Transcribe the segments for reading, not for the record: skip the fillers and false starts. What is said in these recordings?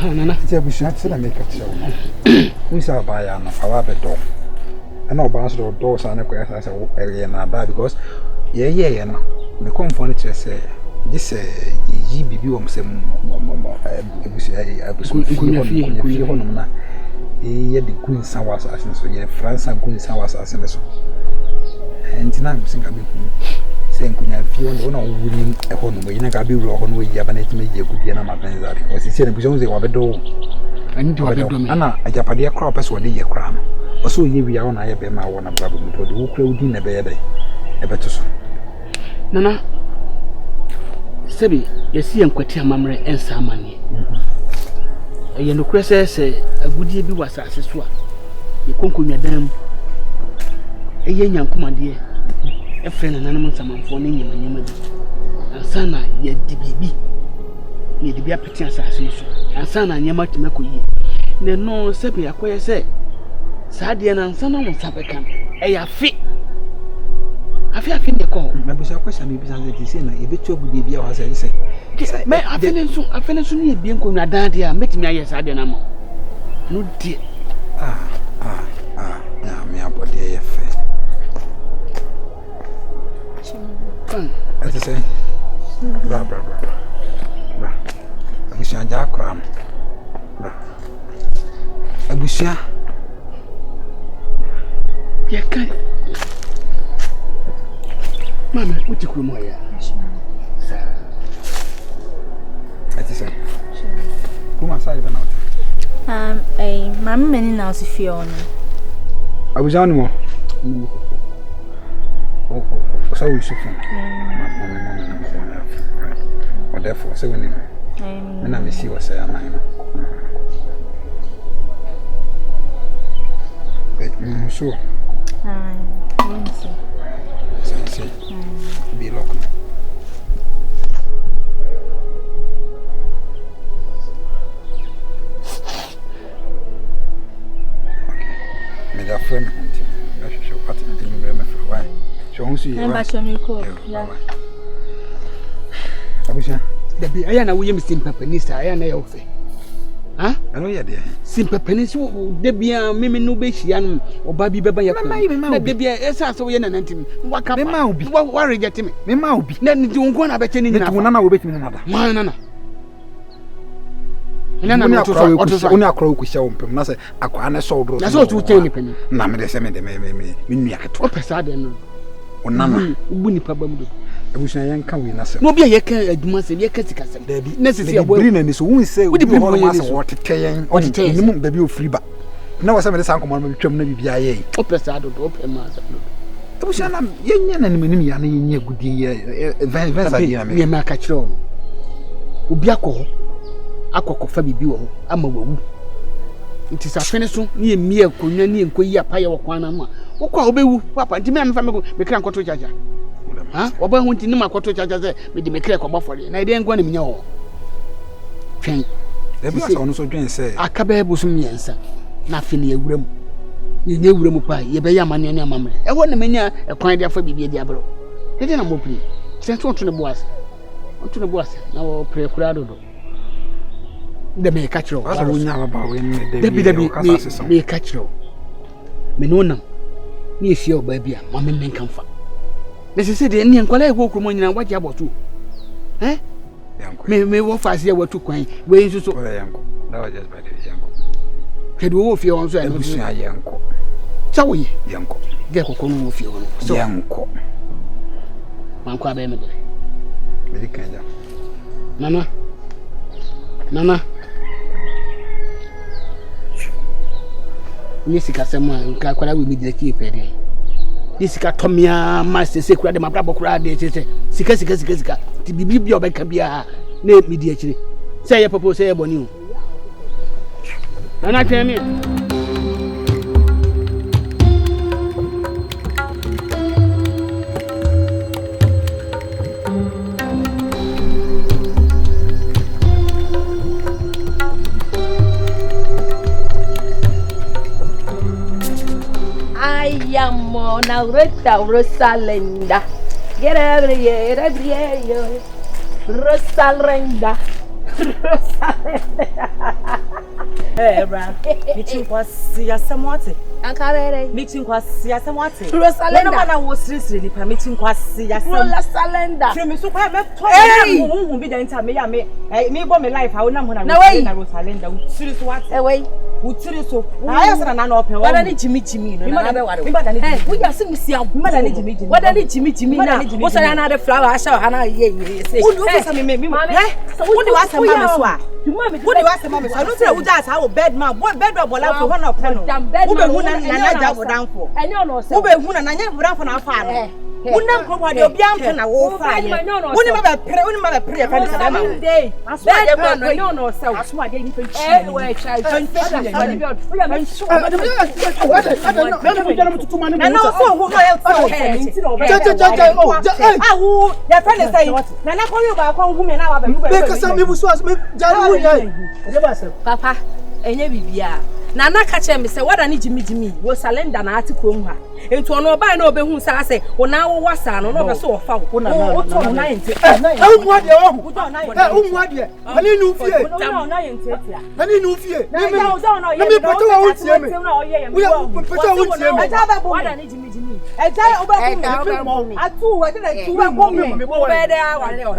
Nana. It's a bush, I make a show. We saw by an hour better. I know bounce door doors and a question as a alien because, yeah, me come furniture say, this ye be you some I was on the Queen Sour Assassin, so yeah, France and Queen Sour Assassin. And now I'm saying, saying, could I feel no winning a home where you never be wrong with Japanese media good Yana because he said it was only a door. I need to have it. Anna, a Japanese crop as one year crown. Or so ye be on I be my one of Brabham to do crowd in a bed. A better so. Nana Sebi, you see, and quit your memory and some money. A young cresser say a good year be was as a swap. You conquer your dam. A young commander, a friend and animal, someone for name and and son, ye DBB. Ye be a pretty assassination, and son, and your much make ye. No, Sebi, acquire say, Sadian and son of Sapecan, a fit. I feel the call. My question may be something to say, and if it would be as I say. I feel so near being going to die, make me yes, I don't know. No dear. Yeah, me about the affair. As I say, blah. I wish I jack cram. I wish ya. Yeah, can. Mama, what you call my sir? I say, come outside now. A mamma many now if you on. I was on more. Oh, so we should find. Or therefore, 7 years. And I may see what say am I. Sure. Be local. May the friend hunting. I shall cut it in the for a while. Shall see you. I wish I am a William Simple Penista. I am a offer. Huh? I know you're there. Simple Penis, there be a Mimi Nubian or Baby Baba. There be a so we are an antim. What can I be? What worry get me? Me mau be. Then you won't have a tenny. Nana will bet me another. Nana. Nana, only a crow with show him. Nothing. I can't solve. That's all to tell me. Nammy the same me at what Pesad or Nana, Winnie. I wish I can win us. No, be a must be a catechism. There be necessary of winning, and this won't say, would you be what to tell or to tell you the view free back. Now, some of the sound command will come to be a Pesad or open master. I wish I'm young and many and a good year. Advance idea, me and my catch on. Ubiaco, Aqua Fabi Buo, I'm a woo. It is a finish near me, Kunyani and Kuya Paya or Quanama. O call be Papa, demand family, we can't go to Jaja. Huh? Oba hunti ni makoto chacha ze me de mekre kwaba fori na ide ngwa ne mnya ho twen e bi asa ono so dwen se akaba ebusu miensa na afini ewuram ye ewuram pa ye be ya mane ne amamre e ho ne menya e kwan de afa bibie di abro ide na mopri sense onto ne boas na wo pre kura dodo de me ka kiro asa wonya baba we ne de me ka kiro me no nam ni efie oba bia ma me menkamfa. They said, the Indian colleague woke from when I watch about you. Eh? May walk fast here, what to coin, where you so young. That was just by the young. Had wolf your answer and was a young. So we, young, get a corner of your so young. Manqua Benedict. Nana. Missy someone, Kakara will be the key penny. This Tomia master secret, my brother cried, Sika, to be your back can be a name immediately. Say a purpose, say about you. And I tell me. I am on a Rosalinda. Get every year, Rosalinda. Eh, bra. Meeting was ya samwate. Ankabere. Meeting was ya samwate. Rosalenda. When na wo siri nipa meeting was ya sam. Rosalenda. Free me so kwa me to na bi dan ta me ya me me bo me life ha wona mo na Rosalenda. Siri so what? Wait. Utiri so. Aya sana na open. Wada ni jimi no na be ware. Me bada ni jimi. We ya sim sia. Me bada ni jimi. Wada ni jimi na. Wo say na the flower asha ha na ye say. Wo do say me wo di wa say ma me so a. Wo di wa say ma me so. No say wo ja sa wo bed man. Bed wa bola for one of no. Wo be hu na ja wo dan for. Eni ono say. Wo be hu na nya wo dan for na afa no. Wona nkwa de obi ampe na wo fa ye. Woni ma be pre fa ni ma wo. Aso ade ko no eni ono say. Aso ade ni fa chi. Eh we chai. Papa, enye bibia. Na na ka che me se wada ni jimi wo salenda na ati krom ha. Entu ono ba na obehu sa se wo na wo wasa no no be so wo fa wo. Wo to na yente. Unmu ade wo. Unmu ade. Ani nu fie. Na yente tia. Ani nu fie. Na me pete wa wo tie me. Wo pete wa wo tie me. Wada ni jimi. Eja obeku me. Atu we dey tu we bo me. Wo be da wale o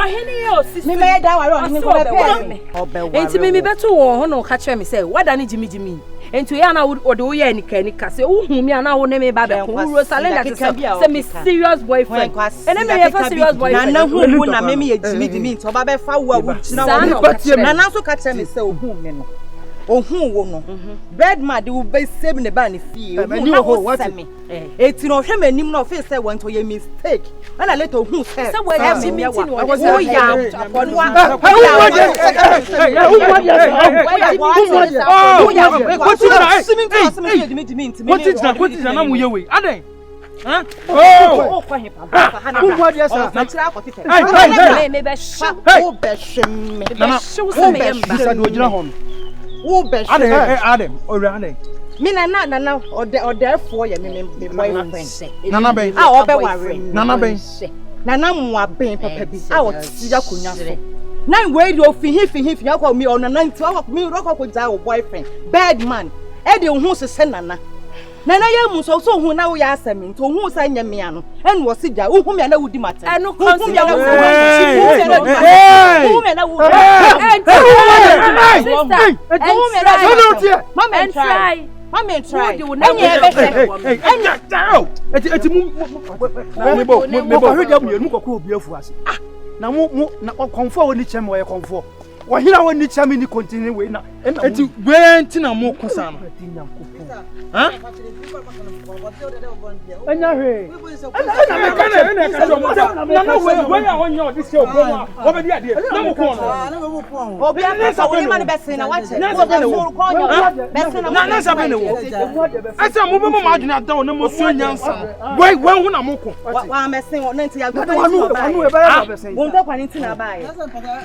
hene ye o sisi. Me me da wale o ni ko be pe. Enti me beto wo ho no ka kire me say wada ni jimi. Enti ya na ode wo ye nika say wo hu mi ana wo ne me ba be ko Rosalenda say me serious boyfriend. Ene me ye fa serious boyfriend. Na hu na me ye jimi nti oba be fa wo a wo china wo. Na na so ka kire me say o hu me no. Ohun wo no bed man de wo be save ne ba ne fie ohun what me eti no hwe manim no fe say want to ye mistake and later ohun say we have me wa wo ya akonwa what na mu ye we aden oh kwa he papa ha na na tira akoti fe me be show wo be hwem me show say me yamba bisa do gina ho wo be hwem Adam ore Adam me na odefo ye me boyfriend nana ben obe ware nana ben nana mwa ben papa bi o tija konya so na we di ofihi akwa mi o nana nti o mi ro ko ja o boyfriend bad man e de hu se nana ye mu so hu na wo ya asemi nti hu sa nya me ano enu wo si ja hu me na wudi mata enu consider hu me na wudi Mama try. Eti mu hwe dia mu yenu kokko obi afu ase. Na mu na konfo woni chem wo ye konfo. Wo hira woni chem ni continue we na. Eti we ntina mu kusa no. Ha? Anya hwe. Na me kana ka so mo. Na we ya wonyo this year obo. Wo be dia de. Na mu ko no. Obi an ka woni ma ne be na wache. Wo be so ko nyo. Be se na. Na sabe ne wo. Asa mu be mo ma adwena da wo na mo so nyansa. We hu na mo ko. Wa me se wo na nti ya go. Wanu e ba be se. Wo nto kwani nti na ba ye.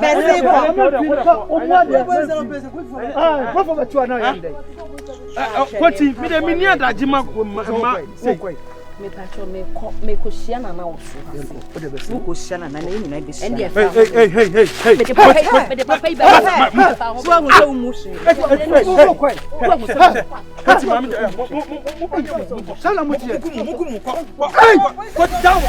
Be se bo. What for you now yende? Kwati mi de mi ni adaji ma say. Me pacho me ko hia na na wo so. Wo ko hia na na ni na de hia. Hey. Me de papa iba. So wo so mu shi. Kwati mami de. Sala mu tie. Mukumu ko. Hey! Kwati down.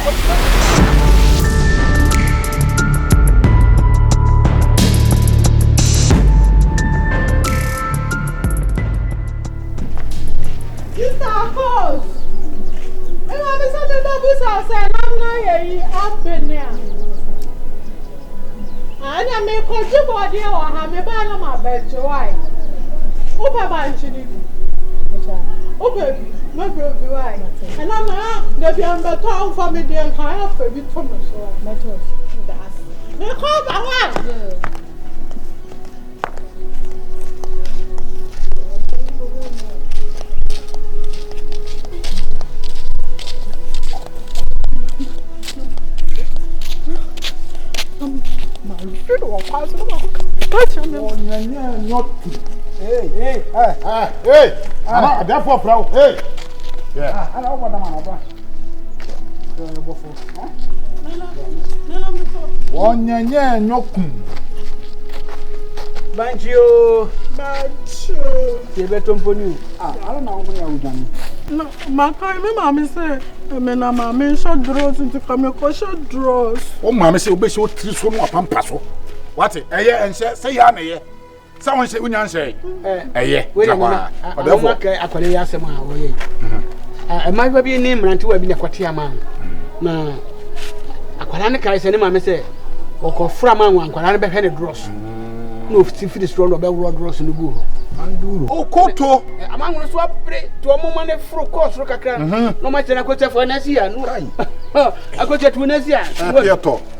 Sister, of course. I want to say the double say I'm not here up in there. I make a jib or dear or have me by my bed to why. Opa Banchini. Okay, my baby, why? And I'm not the young town for me, dear, I have a bit from my toes. That's the call my one. Hey! I'm therefore proud. Hey! Yeah. I know what I'm about. One yen yokum. Banjo. You better for you. I don't know when I was done. No, my mommy say, "Mena mommy shot draws into come shot draws." Oh, mamma say, "Obey your 3 so no pampaso." What? And say, "Yana." Someone say, "When you say, eh, wait a minute." I call you some way. I might be a name and 2 have been a quartier man. Now, I call an account, and mamma say, or call from one, call an beheaded dross. No, if this road about road dross in the bull. Oh, Koto. I'm going to swap to a moment for course, rock a crown. No matter than I could have for Nazia. No, I could get to Nazia.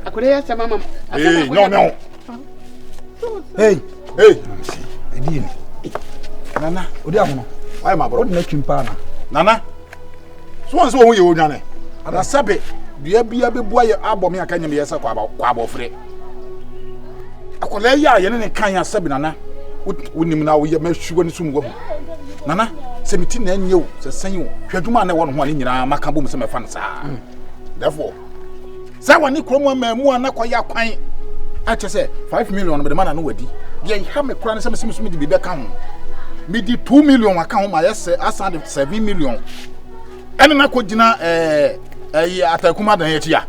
I could have some mamma. No. Hey. I didn't. Nana, why my brother making pana? Nana, so one's all you done. And I said, the be a boy, album, I can't be a quabo free. I could lay ya in a kind of Sabinana. Wouldn't now we make sure soon go. Nana, 17 and you, say you, Shaduma, one in your Macabum, some fans. Therefore, someone you come man more than quite. I just say 5 million of the man I know. Yeah, have a crown some seems to be back home. Me di 2 million account my say I send 7 million. And I could dinner at a command here.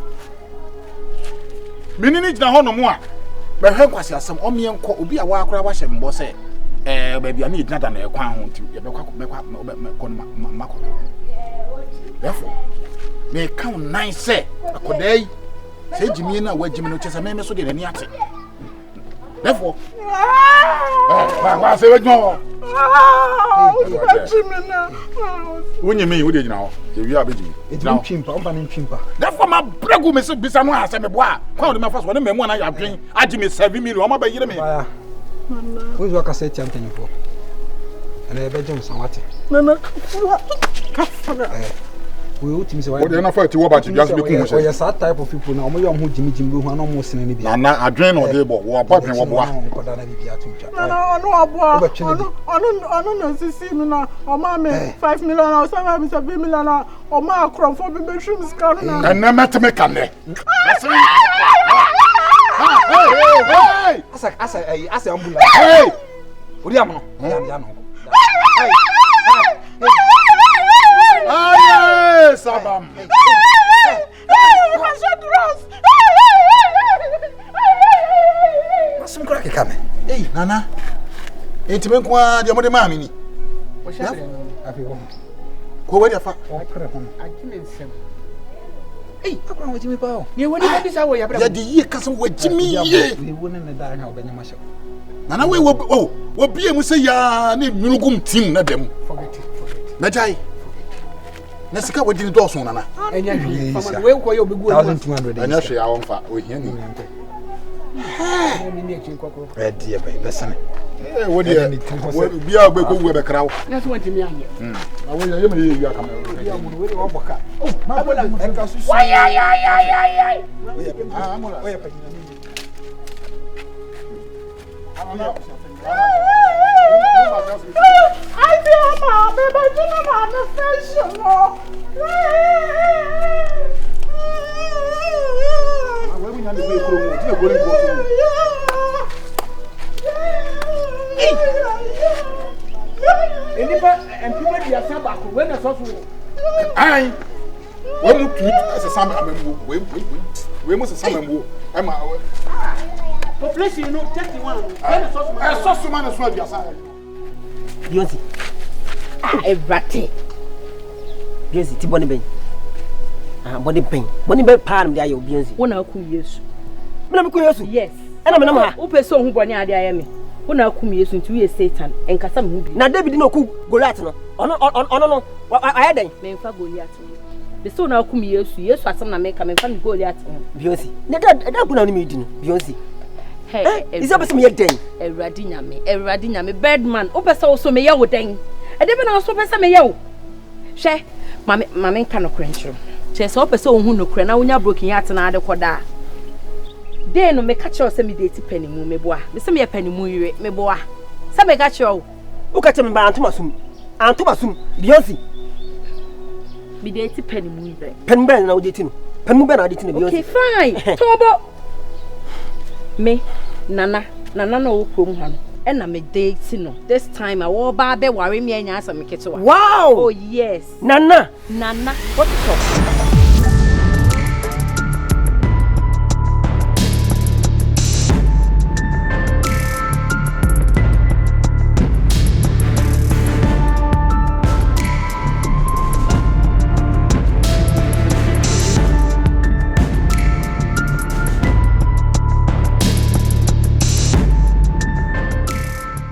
Meaning na hono mo a be hwe kwase asem o me enko obi a wa akora wa hye mbo se baby a need nada na ekwan ho nti ye be kwa mako therefore me count 9 say akodai say jimi na wa jimi no chese me so de nani ate therefore ba say we jo jimi na wonye me wo de gina ho ye wi abejimi Ejim chimpa, on ban chimpa. therefore my bregu me so bisa no ase me boa kwa de me fa so ne memu na ya dwen agimi 7 million o ma ba yire me Who's your cassette champion for? And I bet you somewhat. Nana, we ought to say, what do you know for to about you just be cool? So, yes, that type of people now, we are who Jimmy Jimbo, who are almost in any. I'm not a drain or table, or a pop and what. No, see me now, or mammy, 5 million, or some 7 million, or Mark from 4 bedrooms. And no matter make a neck. Hey! I say, hey! What do you know? Ah, yes, Abam. What's some crack coming? Hey, Nana. Ain't me kwa the mother mammy. What's that? I feel go where the fuck? I didn't say. Hey, how come Jimmy Pow? You want to this hour? Yeah, the year cousin with Jimmy. We wouldn't have died now, Benjamin. Nana, we will, oh, what be able to say, ya, need Mulugum team, not them. Forget it. Najai. Nasika, what did you do, Nana? And you will you be good 1,200. And actually, I won't fight with him. Dear baby, listen. What do you be able to go with a crowd? That's what you mean. I will eliminate you. I feel mom, but you know I'm a fashion. And people are saying back when I saw you. I when you tweet as a summer, we must summon. I'm population, you know, 31. I saw someone as well. Your side. Beyonce. Everything. Beyonce, ti boni ben. Boni ben. Boni ben pan me ayo Beyonce. Wona ku Yesu. Me na me ku Yesu. Yes. Ena me na ma. Wo person hu boni ade aye me. Wona ku Yesu nti we Satan. Enkasa me hu bi. Na David na ku Goliath no. Ono no. Aye den. Me mfa Goliath. The so na ku Yesu. Yesu asem na me ka me mfa Goliath. Beyonce. Na da ku na me di no. Beyonce. Hey, is that person me den? Eradi nyame Birdman. O pesa o so me ye wo den. E de be na o so pesa me ye wo. Hwe, mame nka no krenchiro. Che se o pesa o hu no kre na wonya broken heart na ade koda. De no me ka che o se me date pani mu me boa. Me se me ye pani mu yire me boa. Se me ka che o. O ka che me ba antomasum. Antomasum Beyonce. Me date pani mu yire. Pen ben na o date no. Pen mu ben na date no Beyonce. Okay, fine. Tobo. Me Nana no wo krom ha no and I'm a date, no. This time I will buy be worry me and answer me. Wow! Oh, yes. Nana! Nana, what the fuck?